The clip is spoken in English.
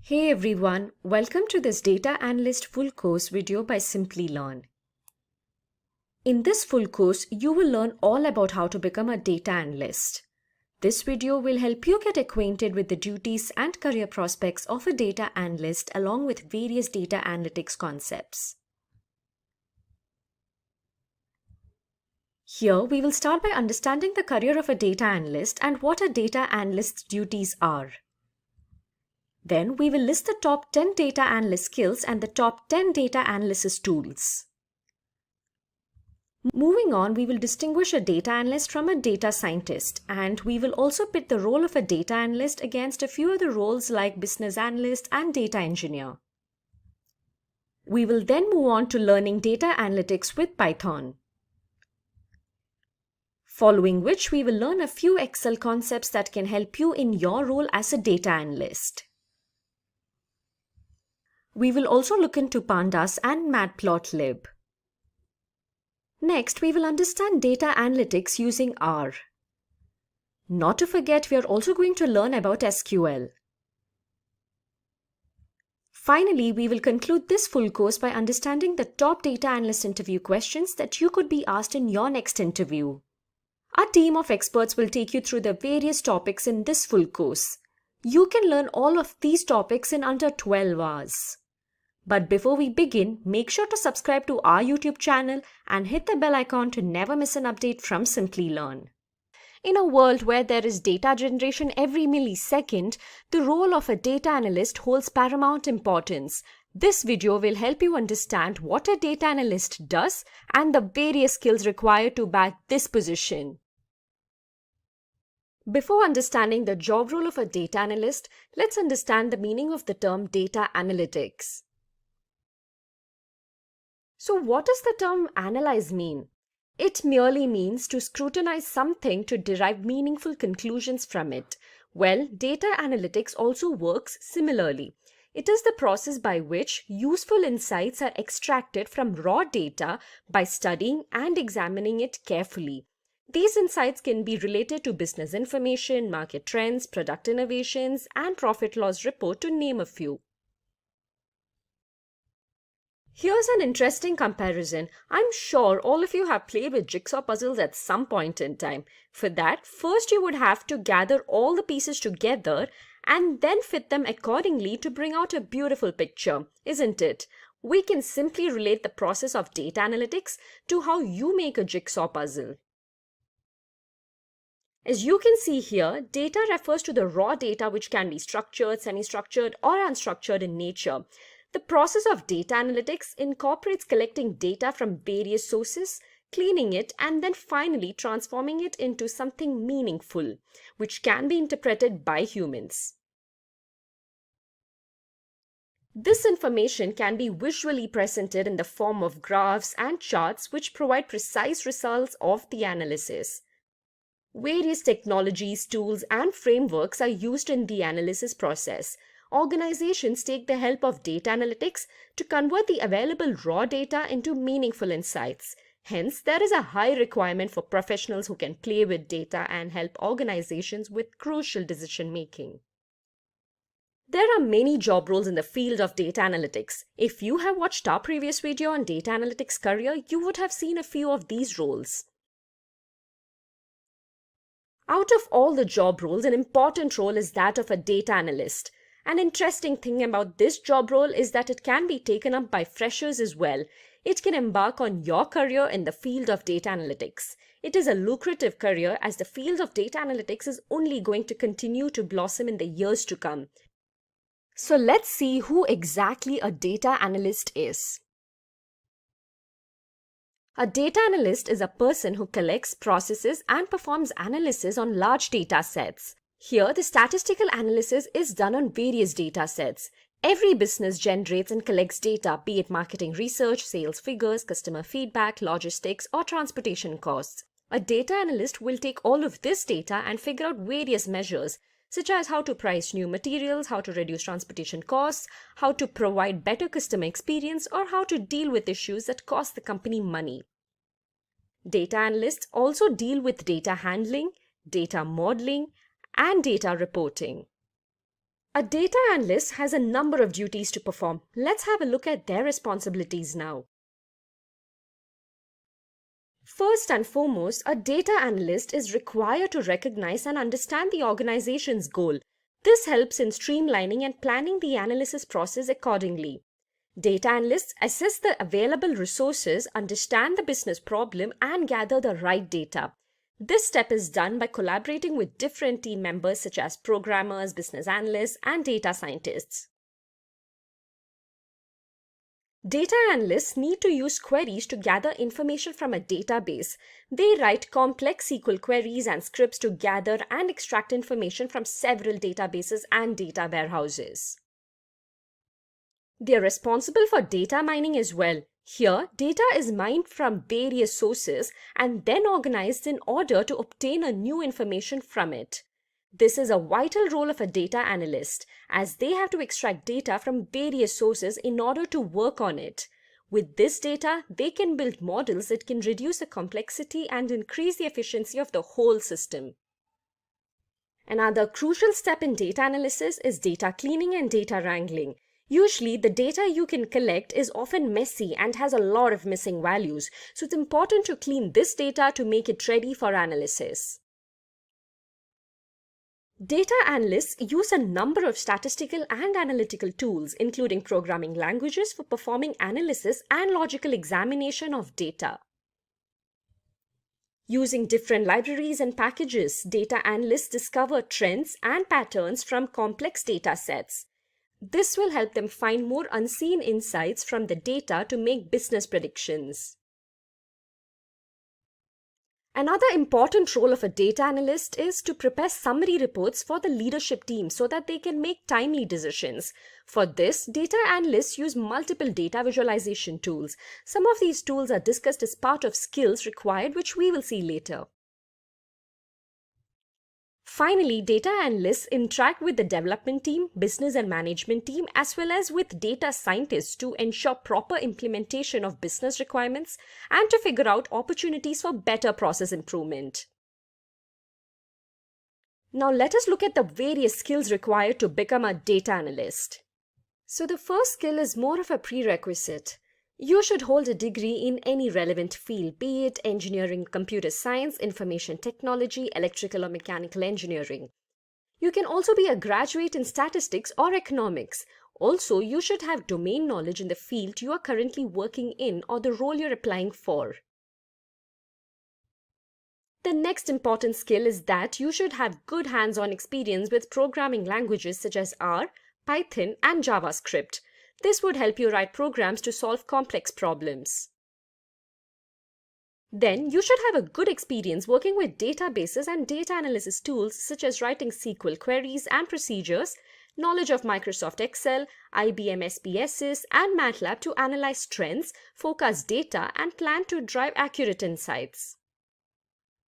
Hey everyone, welcome to this Data Analyst full course video by Simplilearn. In this full course, you will learn all about how to become a data analyst. This video will help you get acquainted with the duties and career prospects of a data analyst along with various data analytics concepts. Here, we will start by understanding the career of a data analyst and what a data analyst's duties are. Then we will list the top 10 data analyst skills and the top 10 data analysis tools. Moving on, we will distinguish a data analyst from a data scientist, and we will also pit the role of a data analyst against a few other roles like business analyst and data engineer. We will then move on to learning data analytics with Python. Following which, we will learn a few Excel concepts that can help you in your role as a data analyst. We will also look into pandas and matplotlib. Next, we will understand data analytics using R. Not to forget, we are also going to learn about SQL. Finally, we will conclude this full course by understanding the top data analyst interview questions that you could be asked in your next interview. Our team of experts will take you through the various topics in this full course. You can learn all of these topics in under 12 hours. But before we begin, make sure to subscribe to our YouTube channel and hit the bell icon to never miss an update from Simplilearn. In a world where there is data generation every millisecond, the role of a data analyst holds paramount importance. This video will help you understand what a data analyst does and the various skills required to back this position. Before understanding the job role of a data analyst, let's understand the meaning of the term data analytics. So what does the term analyze mean? It merely means to scrutinize something to derive meaningful conclusions from it. Well, data analytics also works similarly. It is the process by which useful insights are extracted from raw data by studying and examining it carefully. These insights can be related to business information, market trends, product innovations, and profit loss report, to name a few. Here's an interesting comparison. I'm sure all of you have played with jigsaw puzzles at some point in time. For that, first you would have to gather all the pieces together and then fit them accordingly to bring out a beautiful picture, isn't it? We can simply relate the process of data analytics to how you make a jigsaw puzzle. As you can see here, data refers to the raw data which can be structured, semi-structured, or unstructured in nature. The process of data analytics incorporates collecting data from various sources, cleaning it, and then finally transforming it into something meaningful, which can be interpreted by humans. This information can be visually presented in the form of graphs and charts which provide precise results of the analysis. Various technologies, tools, and frameworks are used in the analysis process. Organizations take the help of data analytics to convert the available raw data into meaningful insights. Hence, there is a high requirement for professionals who can play with data and help organizations with crucial decision making. There are many job roles in the field of data analytics. If you have watched our previous video on data analytics career, you would have seen a few of these roles. Out of all the job roles, an important role is that of a data analyst. An interesting thing about this job role is that it can be taken up by freshers as well. It can embark on your career in the field of data analytics. It is a lucrative career as the field of data analytics is only going to continue to blossom in the years to come. So let's see who exactly a data analyst is. A data analyst is a person who collects, processes, and performs analysis on large data sets. Here, the statistical analysis is done on various data sets. Every business generates and collects data, be it marketing research, sales figures, customer feedback, logistics, or transportation costs. A data analyst will take all of this data and figure out various measures, such as how to price new materials, how to reduce transportation costs, how to provide better customer experience, or how to deal with issues that cost the company money. Data analysts also deal with data handling, data modeling, and data reporting. A data analyst has a number of duties to perform. Let's have a look at their responsibilities now. First and foremost, a data analyst is required to recognize and understand the organization's goal. This helps in streamlining and planning the analysis process accordingly. Data analysts assess the available resources, understand the business problem, and gather the right data. This step is done by collaborating with different team members such as programmers, business analysts, and data scientists. Data analysts need to use queries to gather information from a database. They write complex SQL queries and scripts to gather and extract information from several databases and data warehouses. They are responsible for data mining as well. Here, data is mined from various sources and then organized in order to obtain a new information from it. This is a vital role of a data analyst, as they have to extract data from various sources in order to work on it. With this data, they can build models that can reduce the complexity and increase the efficiency of the whole system. Another crucial step in data analysis is data cleaning and data wrangling. Usually, the data you can collect is often messy and has a lot of missing values, so it's important to clean this data to make it ready for analysis. Data analysts use a number of statistical and analytical tools, including programming languages, for performing analysis and logical examination of data. Using different libraries and packages, data analysts discover trends and patterns from complex data sets. This will help them find more unseen insights from the data to make business predictions. Another important role of a data analyst is to prepare summary reports for the leadership team so that they can make timely decisions. For this, data analysts use multiple data visualization tools. Some of these tools are discussed as part of skills required, which we will see later. Finally, data analysts interact with the development team, business and management team, as well as with data scientists to ensure proper implementation of business requirements and to figure out opportunities for better process improvement. Now let us look at the various skills required to become a data analyst. So the first skill is more of a prerequisite. You should hold a degree in any relevant field, be it engineering, computer science, information technology, electrical or mechanical engineering. You can also be a graduate in statistics or economics. Also, you should have domain knowledge in the field you are currently working in or the role you're applying for. The next important skill is that you should have good hands-on experience with programming languages such as R, Python, and JavaScript. This would help you write programs to solve complex problems. Then, you should have a good experience working with databases and data analysis tools such as writing SQL queries and procedures, knowledge of Microsoft Excel, IBM SPSS, and MATLAB to analyze trends, forecast data, and plan to drive accurate insights.